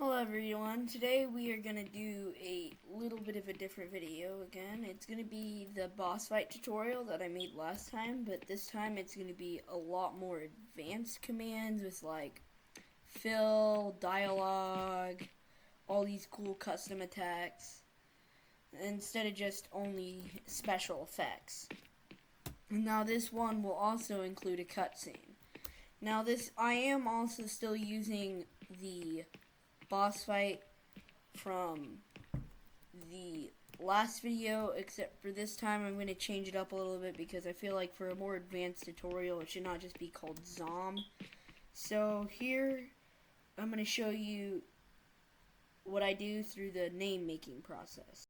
Hello everyone, today we are going to do a little bit of a different video again. It's going to be the boss fight tutorial that I made last time, but this time it's going to be a lot more advanced commands with like fill, dialogue, all these cool custom attacks, instead of just only special effects. Now this one will also include a cutscene. Now I am also still using the boss fight from the last video, except for this time I'm going to change it up a little bit because I feel like for a more advanced tutorial it should not just be called Zom. So here I'm going to show you what I do through the name making process.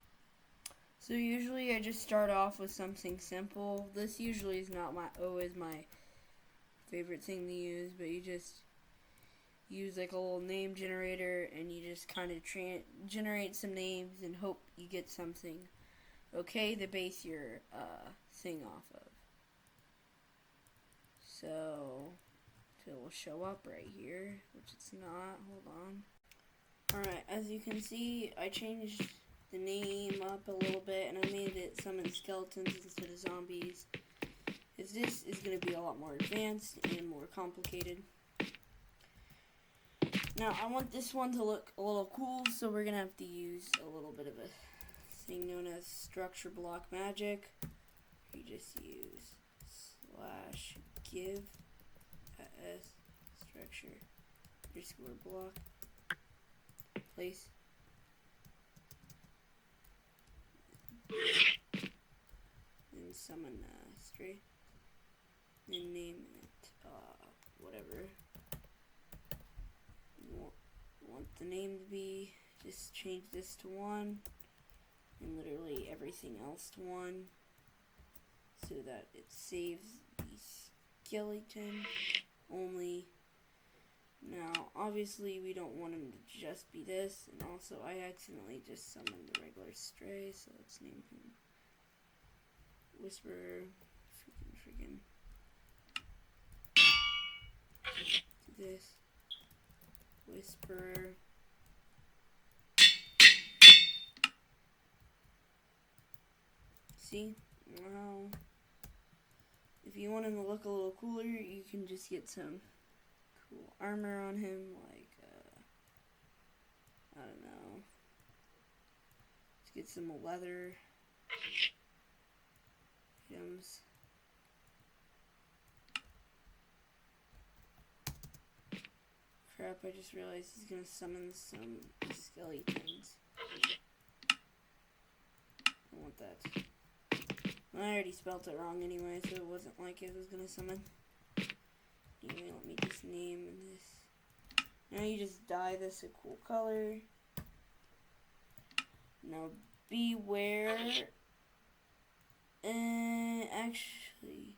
So usually I just start off with something simple. This usually is not always my favorite thing to use, but you just use like a little name generator and you just kind of generate some names and hope you get something okay to base your thing off of. So it will show up right here, which it's not. Hold on. Alright, as you can see, I changed the name up a little bit and I made it summon skeletons instead of zombies, because this is going to be a lot more advanced and more complicated. Now, I want this one to look a little cool, so we're going to have to use a little bit of a thing known as structure block magic. You just use /give as structure _block place. Then summon stray. Then name it whatever want the name to be. Just change this to 1 and literally everything else to 1 so that it saves the skeleton only. Now obviously we don't want him to just be this, and also I accidentally just summoned the regular stray, so let's name him Whisper freaking do this. Whisper. See? Now, if you want him to look a little cooler, you can just get some cool armor on him, like, I don't know. Let's get some leather items. Crap, I just realized he's gonna summon some skeletons. I want that. I already spelt it wrong anyway, so it wasn't like it was gonna summon. Anyway, let me just name this. Now you just dye this a cool color. Now beware. Actually,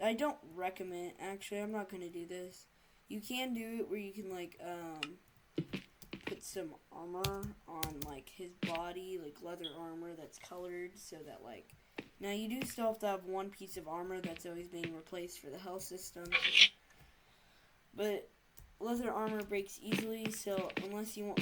I don't recommend. Actually, I'm not gonna do this. You can do it where you can like put some armor on like his body, like leather armor that's colored, so that like, now you do still have to have one piece of armor that's always being replaced for the health system, but leather armor breaks easily, so unless your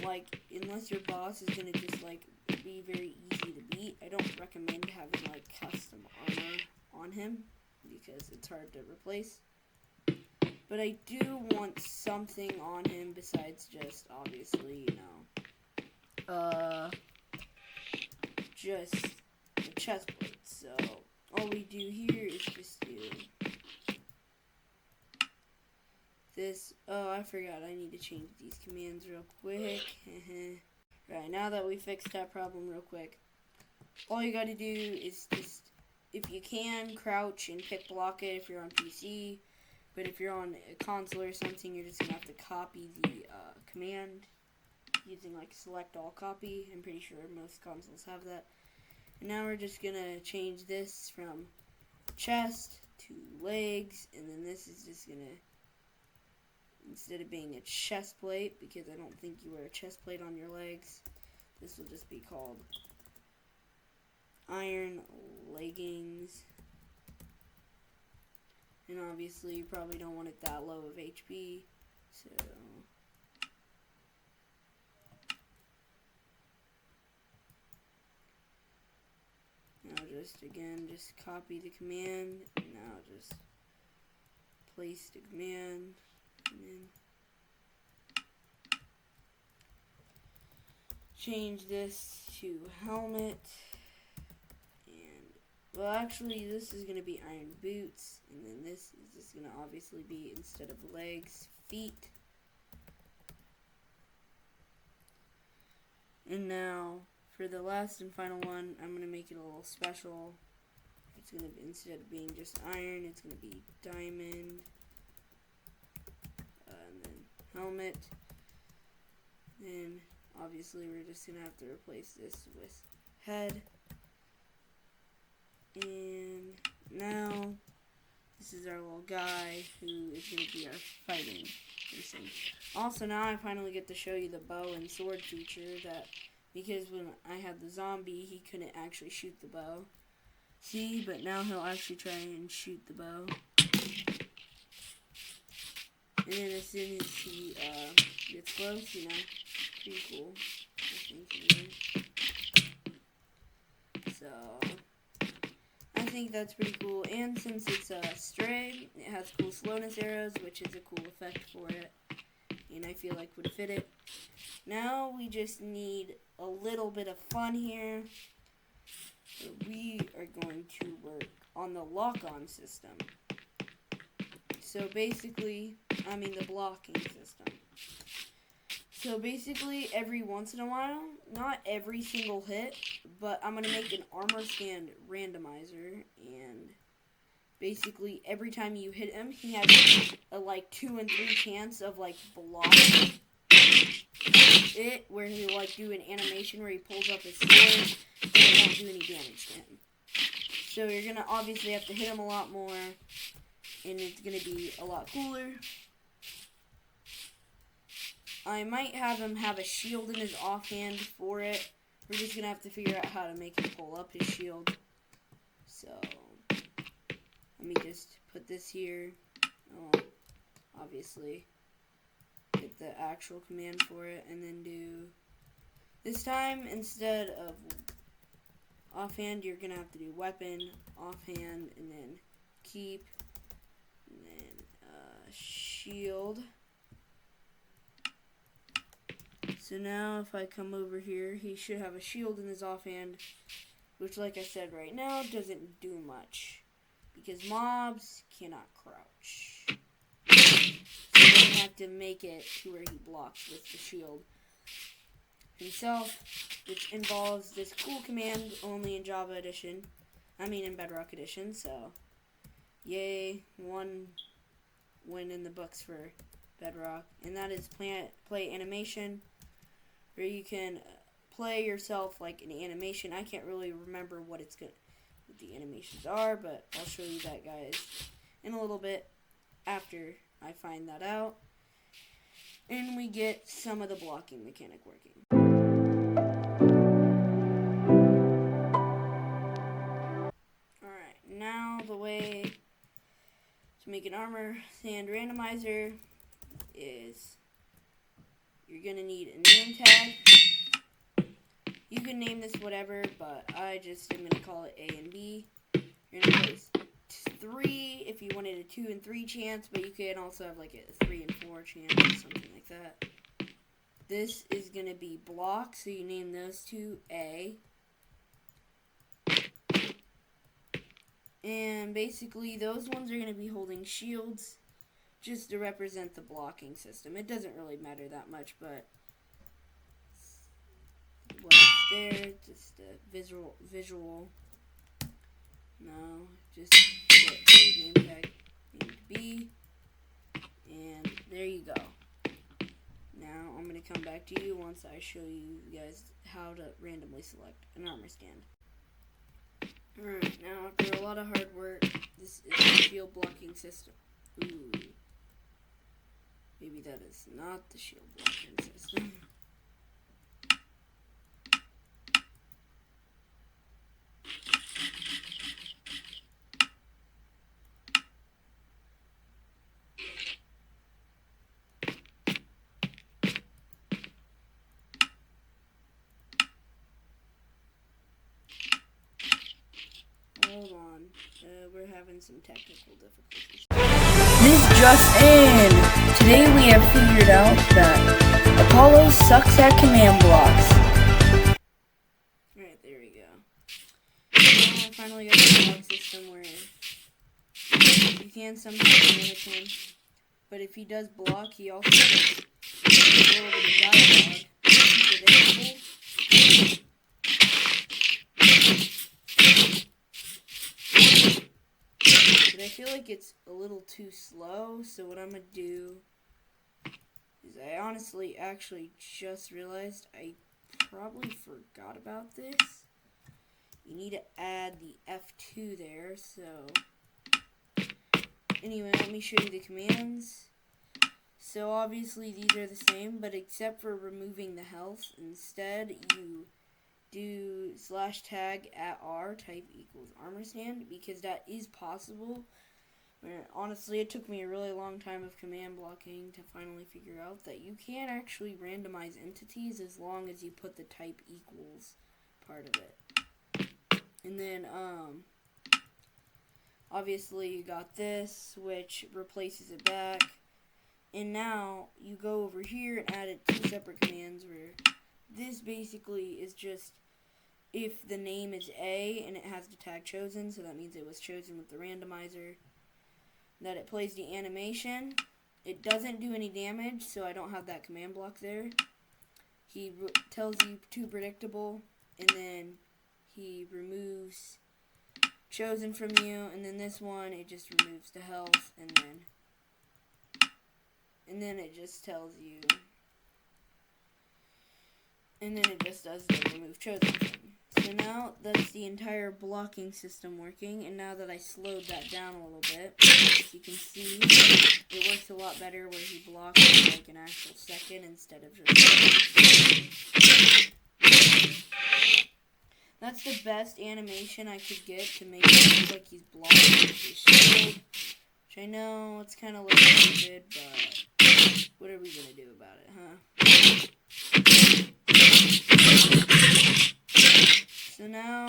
boss is gonna just like be very easy to beat, I don't recommend having like custom armor on him because it's hard to replace. But I do want something on him besides just, obviously, just the chest plate. So, all we do here is just do this. Oh, I forgot, I need to change these commands real quick. Right, now that we fixed that problem real quick, all you gotta do is just, if you can, crouch and pick block it if you're on PC. But if you're on a console or something, you're just going to have to copy the command using like select all copy. I'm pretty sure most consoles have that. And now we're just going to change this from chest to legs. And then this is just going to, instead of being a chest plate, because I don't think you wear a chest plate on your legs, this will just be called iron leggings. And obviously you probably don't want it that low of HP, so just copy the command, and now just place the command, and then change this to helmet, and well, actually this is going to be iron boots, and then this is just going to obviously be, instead of legs, feet. And now for the last and final one, I'm going to make it a little special. It's going to be, instead of being just iron, it's going to be diamond, and then helmet. Then obviously we're just going to have to replace this with head. And now this is our little guy who is going to be our fighting person. Also, now I finally get to show you the bow and sword feature, that because when I had the zombie, he couldn't actually shoot the bow. See, but now he'll actually try and shoot the bow. And then as soon as he gets close, you know, pretty cool, I think. So I think that's pretty cool, and since it's a stray, it has cool slowness arrows, which is a cool effect for it, and I feel like would fit it. Now we just need a little bit of fun here. So we are going to work on the lock-on system. So basically, the blocking system. So basically, every once in a while, not every single hit, but I'm going to make an armor stand randomizer, and basically every time you hit him, he has a 2 and 3 chance of blocking it, where he'll do an animation where he pulls up his sword, and it won't do any damage to him. So you're going to obviously have to hit him a lot more, and it's going to be a lot cooler. I might have him have a shield in his offhand for it. We're just going to have to figure out how to make him pull up his shield. So, let me just put this here. Obviously, get the actual command for it, and then do, this time, instead of offhand, you're going to have to do weapon, offhand, and then keep, and then shield. So now if I come over here, he should have a shield in his offhand, which, like I said, right now doesn't do much because mobs cannot crouch. So you're going to have to make it to where he blocks with the shield himself, which involves this cool command only in Java Edition. In Bedrock Edition, so yay, one win in the books for Bedrock, and that is play animation, where you can play yourself like an animation. I can't really remember what the animations are, but I'll show you that, guys, in a little bit after I find that out, and we get some of the blocking mechanic working. Alright, now the way to make an armor stand randomizer is you're going to need a name tag. You can name this whatever, but I just am going to call it A and B. You're going to place 3 if you wanted a 2 and 3 chance, but you can also have a 3 and 4 chance or something like that. This is going to be block, so you name those two A. And basically those ones are going to be holding shields, just to represent the blocking system. It doesn't really matter that much, but what's there, just a visual. No, just get a name tag, name to B, and there you go. Now I'm going to come back to you once I show you guys how to randomly select an armor stand. Alright, now after a lot of hard work, this is the shield blocking system. Ooh. Maybe that is not the shield blocking system. hold on. We're having some technical difficulties. This just in! Today we have figured out that Apollo sucks at command blocks. Alright, there we go. Now I finally got the block system where you can sometimes manage him, but if he does block, he also gets a little bit of dialogue. Predictable. But I feel like it's a little too slow, so what I'm going to do is I honestly actually just realized I probably forgot about this. You need to add the F2 there, so anyway, let me show you the commands. So obviously these are the same, but except for removing the health, instead you do /tag at R type equals armor stand, because that is possible. Honestly, it took me a really long time of command blocking to finally figure out that you can actually randomize entities as long as you put the type equals part of it. And then obviously you got this, which replaces it back. And now you go over here and add it two separate commands, where this basically is just if the name is A and it has the tag chosen, so that means it was chosen with the randomizer, that it plays the animation. It doesn't do any damage, so I don't have that command block there. He tells you too predictable, and then he removes chosen from you, and then this one, it just removes the health, and then it just tells you, and then it just does the remove chosen thing. So now that's the entire blocking system working, and now that I slowed that down a little bit, as you can see, it works a lot better where he blocks in like an actual second instead of just... That's the best animation I could get to make it look like he's blocking with his shield, which I know it's kind of looking stupid, but what are we going to do about it, huh? So now,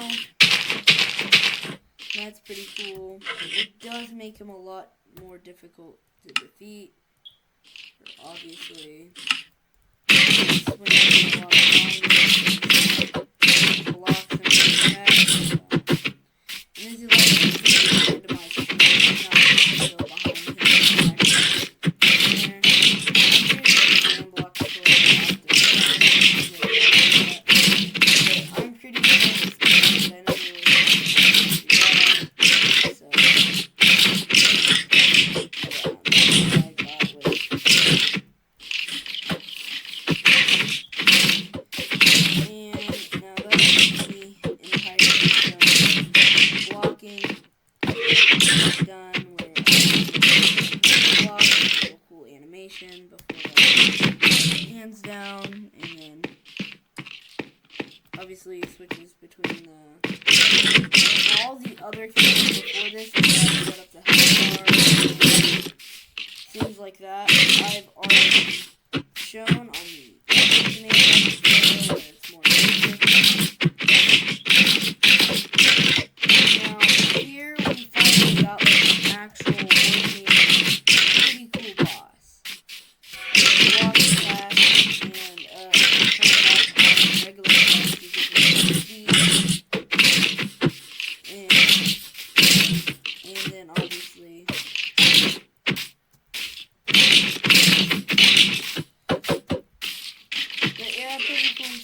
that's pretty cool. It does make him a lot more difficult to defeat, obviously. Swings a lot longer, blocks and attacks. And this is like randomized, not go behind him. Hands down, and then obviously it switches between all the other commands before this. You have to set up the health bar, things like that. I've already shown on the other command where it's more basic. Now here we finally got like an actual working, pretty cool boss.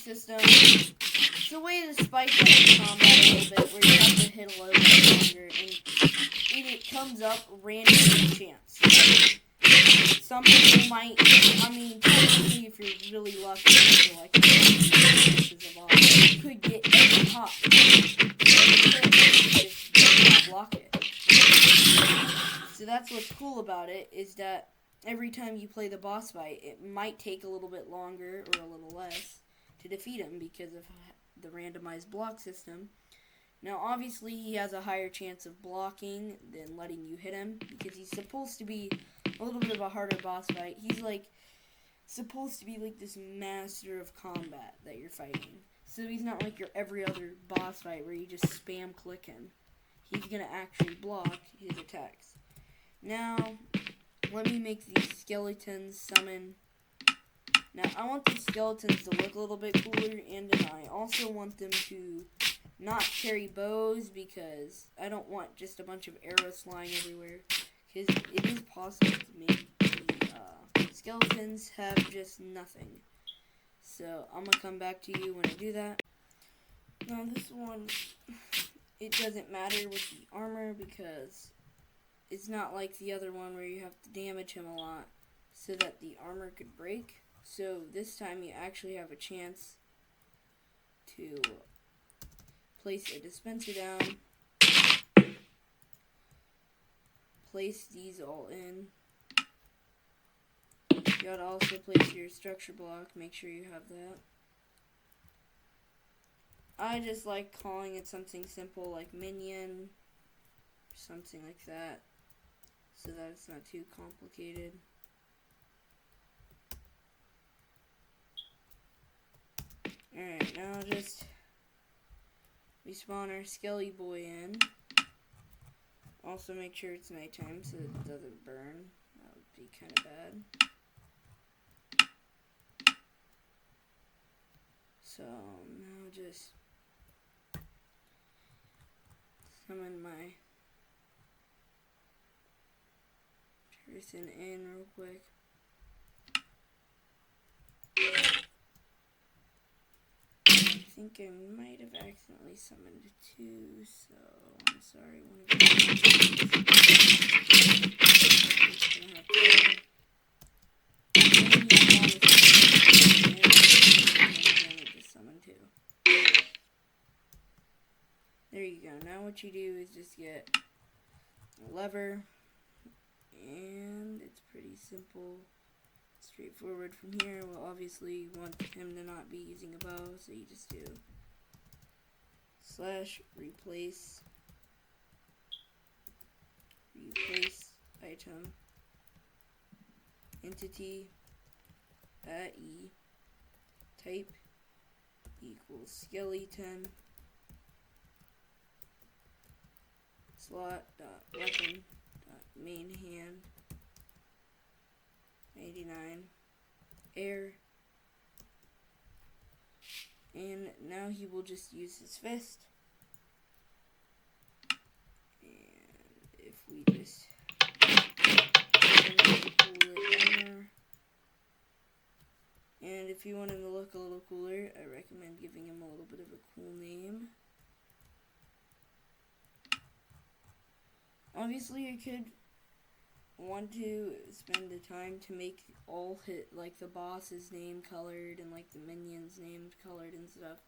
System. It's a way to spice up the combat a little bit, where you have to hit a little bit longer, and it comes up randomly chance. Some people might, I mean, technically, if you're really lucky, you're like, you could get every hop. Just block it. So that's what's cool about it, is that every time you play the boss fight, it might take a little bit longer or a little less to defeat him because of the randomized block system. Now obviously he has a higher chance of blocking than letting you hit him, because he's supposed to be a little bit of a harder boss fight. He's like supposed to be like this master of combat that you're fighting. So he's not like your every other boss fight where you just spam click him. he's going to actually block his attacks. Now, let me make these skeletons summon. Now, I want these skeletons to look a little bit cooler, and I also want them to not carry bows, because I don't want just a bunch of arrows flying everywhere, because it is possible to make the skeletons have just nothing. So, I'm going to come back to you when I do that. Now, this one, it doesn't matter with the armor, because it's not like the other one where you have to damage him a lot so that the armor could break. So this time you actually have a chance to place a dispenser down, place these all in. You gotta also place your structure block, make sure you have that. I just like calling it something simple like minion, something like that, so that it's not too complicated. Alright, now just respawn our Skelly Boy in. Also make sure it's nighttime so it doesn't burn. That would be kind of bad. So now just summon my person in real quick. I think I might have accidentally summoned two, so I'm sorry. One of you just summon two. There you go. Now what you do is just get a lever, and it's pretty simple. Straightforward from here. Well, obviously you want him to not be using a bow, so you just do / replace item entity at E, type equals skeleton slot dot weapon dot main hand 89 air, and now he will just use his fist. And if we just and if you want him to look a little cooler, I recommend giving him a little bit of a cool name. Obviously you could want to spend the time to make all like the boss's name colored and like the minions named colored and stuff.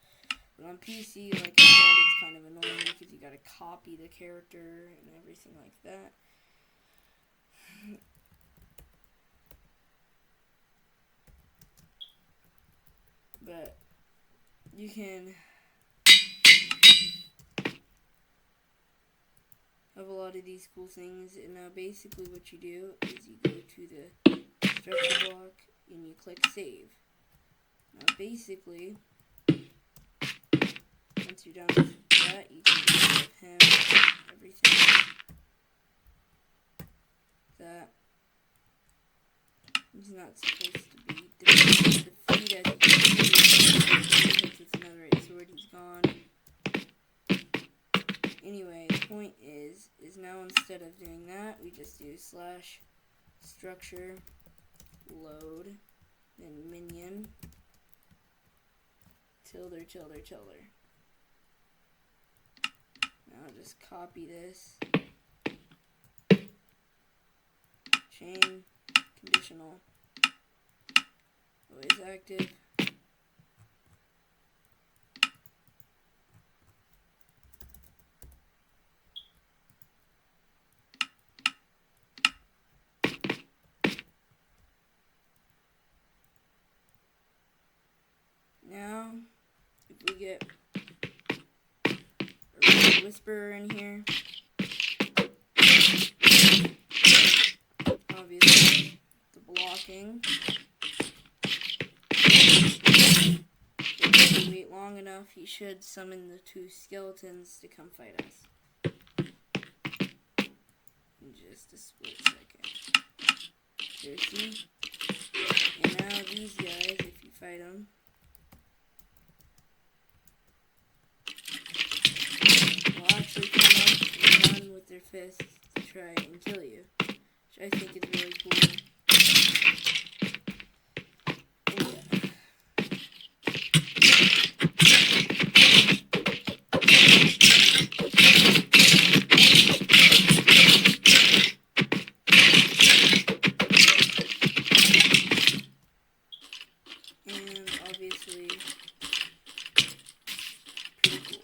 But on PC, like I said, it's kind of annoying because you gotta copy the character and everything like that. But you can have a lot of these cool things, and now basically what you do is you go to the structure block and you click save. Now basically, once you're done with that, you can give him everything that he's not supposed to be defeated. As you can see, with another right sword, he's gone. Anyway, the point is now instead of doing that, we just do / structure load, then minion, tilde. Now just copy this, chain, conditional, always active. Now, if we get a whisperer in here, obviously the blocking, if we wait long enough, he should summon the two skeletons to come fight us. just a split second. There, see? And now these guys, if you fight them, will actually come up and run with their fists to try and kill you, which I think is really cool. And obviously, pretty cool.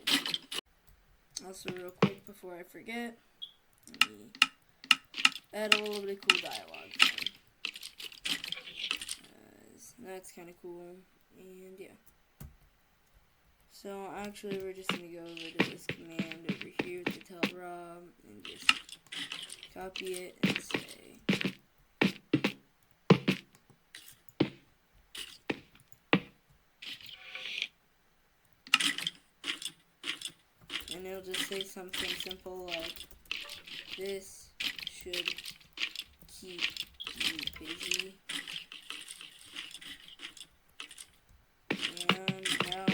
Also, real quick before I forget, let me add a little bit of cool dialogue for him. That's kind of cool, and yeah. So actually, we're just gonna go over to this command over here to tell Rob and just copy it and say and it'll just say something simple like, this should keep you busy. And now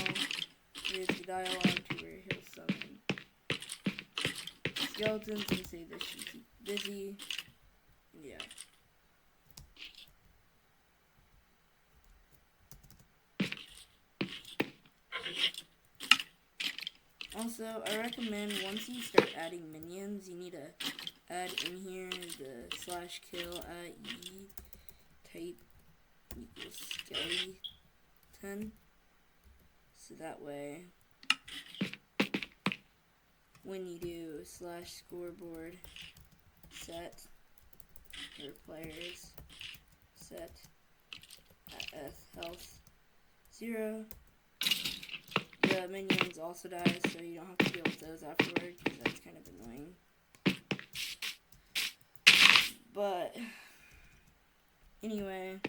here's the dialogue to where he'll summon skeletons and say this should keep you busy. Yeah. Also, I recommend once you start adding minions, you need to add in here the /kill @e type equals skeleton. So that way, when you do /scoreboard set or players set at health 0, the minions also die, so you don't have to deal with those afterward, because that's kind of annoying. But anyway,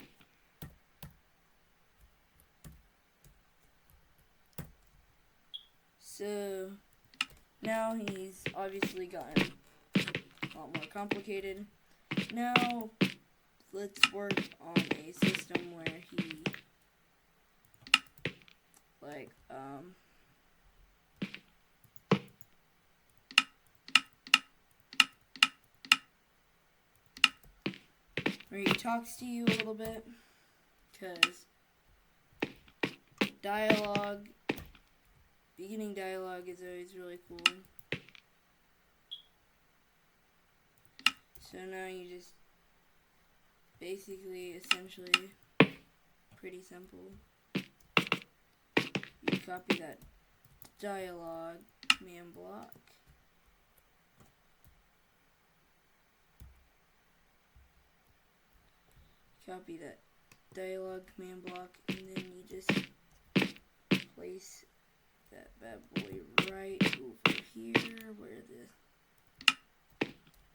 so now he's obviously gotten a lot more complicated. Now let's work on a system where he where he talks to you a little bit, because beginning dialogue is always really cool. So now you just basically, essentially, pretty simple. You copy that dialogue command block. Copy that dialogue command block, and then you just place that bad boy right over here where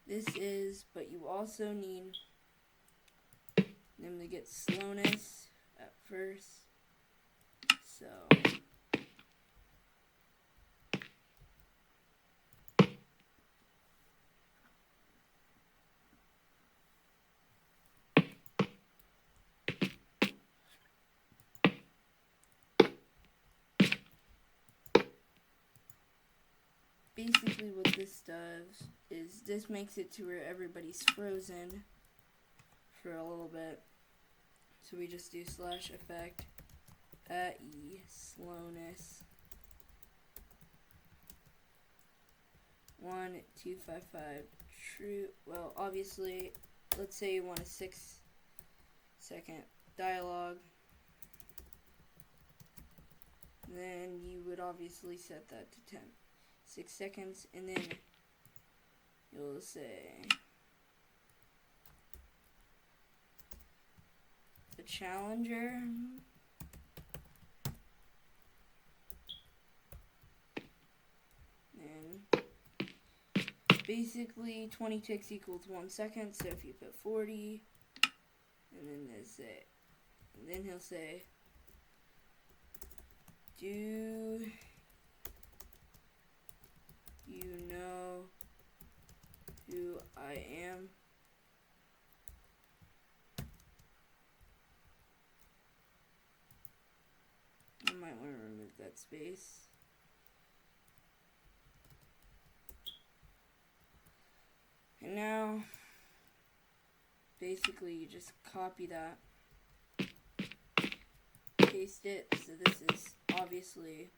this is, but you also need them to get slowness at first. So basically what this does is this makes it to where everybody's frozen for a little bit. So we just do /effect @e slowness 1255 true. Well, obviously, let's say you want a 6-second dialogue. Then you would obviously set that to 6 seconds, and then you'll say the challenger and basically 20 ticks equals 1 second, so if you put 40 and then there's it, and then he'll say, do you know who I am. I might want to remove that space. And now, basically you just copy that, paste it, so this is obviously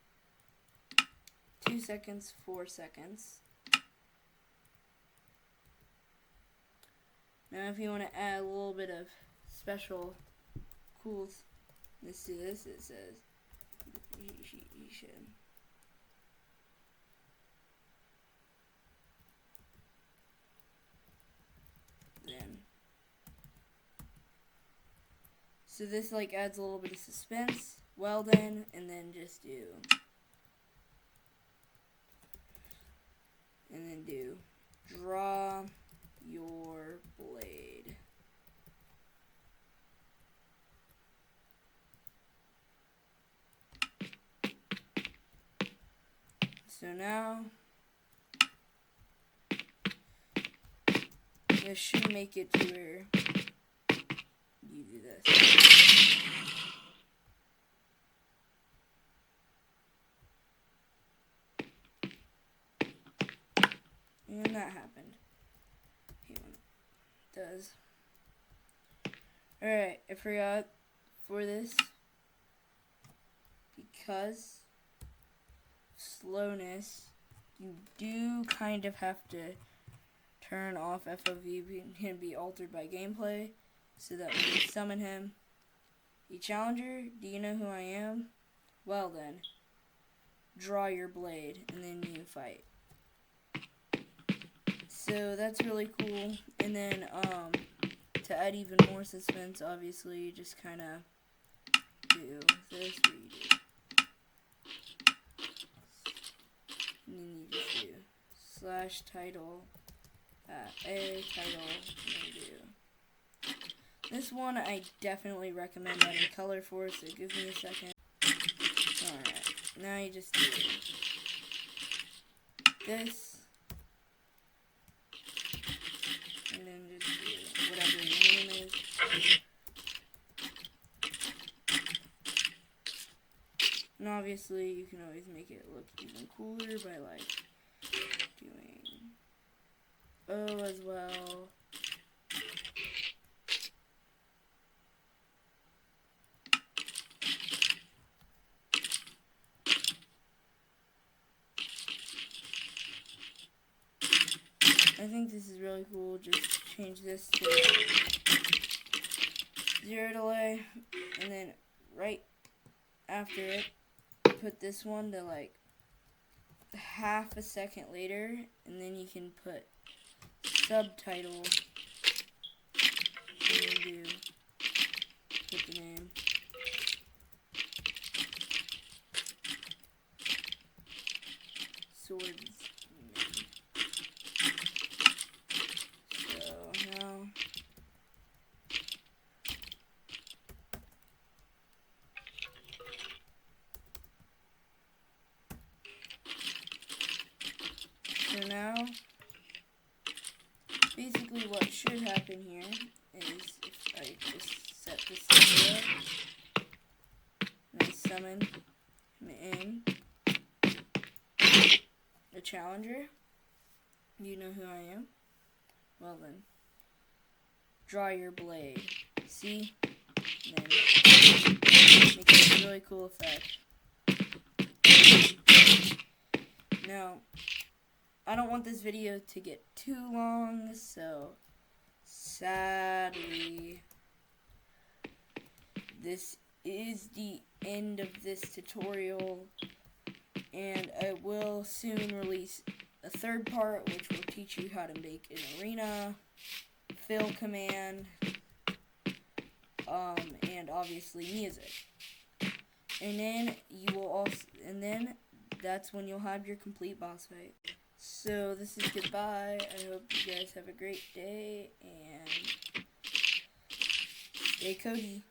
2 seconds, 4 seconds. Now if you want to add a little bit of special coolness to this, it says you should. Then. So this like adds a little bit of suspense. Well then, and then just do. And then do draw your blade. So now this should make it to where you do this. And that happened. It does. Alright, I forgot for this, because slowness, you do kind of have to turn off FOV can be altered by gameplay, so that when you summon him, you challenger, do you know who I am? Well then, draw your blade, and then you fight. So that's really cool. And then to add even more suspense, obviously you just kind of do this, what you do. And then you just do slash title, a title, and then do. This one I definitely recommend adding color for, so give me a second. Alright, now you just do this, and then just do whatever your name is. And obviously you can always make it look even cooler by like doing O as well. I think this is really cool. Just change this to 0 delay, and then right after it, put this one to like half a second later, and then you can put subtitle, and then do put the name. Swords. So now, basically what should happen here is if I just set this to 0, and I summon him in the challenger. You know who I am? Well then, draw your blade. See? And then make a really cool effect. Now, I don't want this video to get too long, so sadly, this is the end of this tutorial, and I will soon release a third part which will teach you how to make an arena, fill command, and obviously music. And then you will also, and then that's when you'll have your complete boss fight. So this is goodbye. I hope you guys have a great day, and stay Cody.